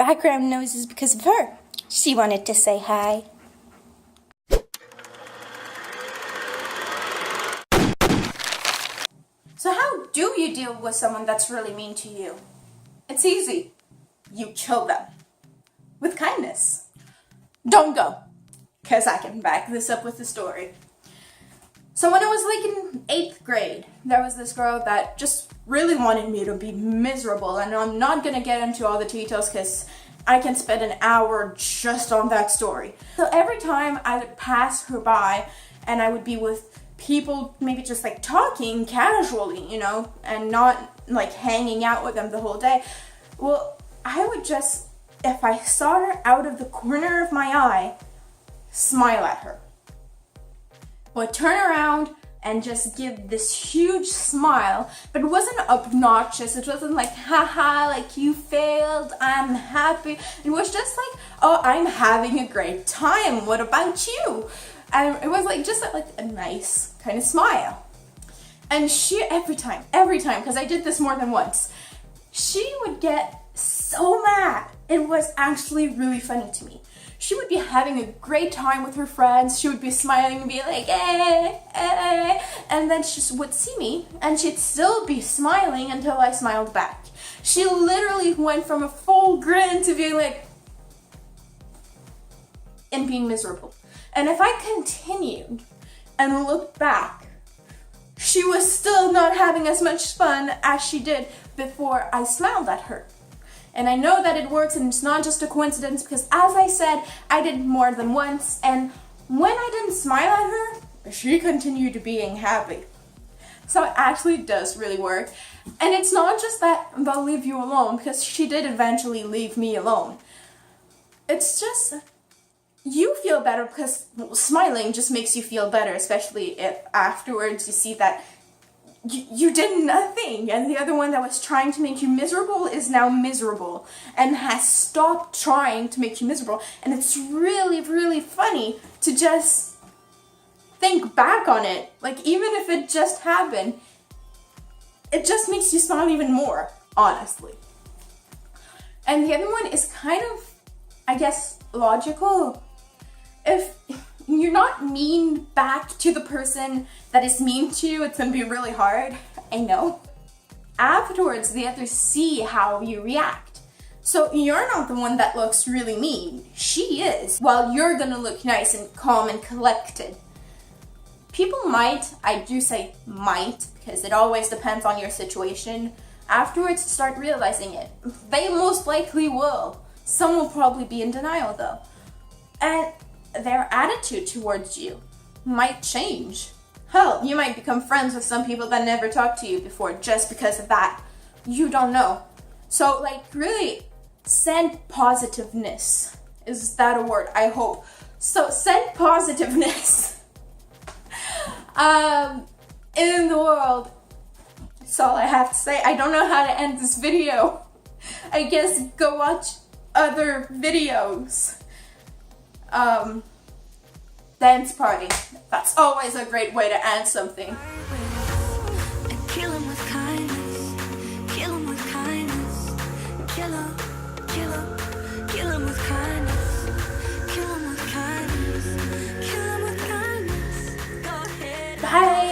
background noise is because of her. She wanted to say hi. So how do you deal with someone that's really mean to you? It's easy. You kill them. With kindness. Don't go. Because I can back this up with the story. So when I was like in 8th grade, there was this girl that just really wanted me to be miserable. And I'm not going to get into all the details because I can spend an hour just on that story. So every time I would pass her by and I would be with people maybe just like talking casually, you know, and not like hanging out with them the whole day, well, I would just, if I saw her out of the corner of my eye, smile at her. Would turn around and just give this huge smile, but it wasn't obnoxious. It wasn't like, haha, like you failed, I'm happy. It was just like, oh, I'm having a great time. What about you? And it was like just like a nice kind of smile. And she, every time, because I did this more than once, she would get so mad. It was actually really funny to me. She would be having a great time with her friends. She would be smiling and be like, and then she would see me and she'd still be smiling until I smiled back. She literally went from a full grin to being like, and being miserable. And if I continued and looked back, she was still not having as much fun as she did before I smiled at her. And I know that it works and it's not just a coincidence because, as I said, I did more than once, and when I didn't smile at her, she continued being happy. So it actually does really work. And it's not just that they'll leave you alone, because she did eventually leave me alone. It's just, you feel better because smiling just makes you feel better, especially if afterwards you see that you did nothing, and the other one that was trying to make you miserable is now miserable and has stopped trying to make you miserable. And it's really, really funny to just think back on it. Like, even if it just happened, it just makes you smile even more, honestly. And the other one is kind of, I guess, logical. If you're not mean back to the person that is mean to you, it's gonna be really hard, I know. Afterwards, the others see how you react. So you're not the one that looks really mean, she is, while you're gonna look nice and calm and collected. People might, I do say might, because it always depends on your situation, afterwards start realizing it. They most likely will. Some will probably be in denial though. And their attitude towards you might change. Hell, you might become friends with some people that never talked to you before just because of that. You don't know. So, like, really, send positiveness. Is that a word? I hope. So, send positiveness in the world. That's all I have to say. I don't know how to end this video. I guess go watch other videos. Dance party. That's always a great way to end something. Kill 'em with kindness. Kill 'em with kindness. Kill 'em with kindness. Kill 'em with kindness. Kill 'em with kindness. Go ahead. Bye.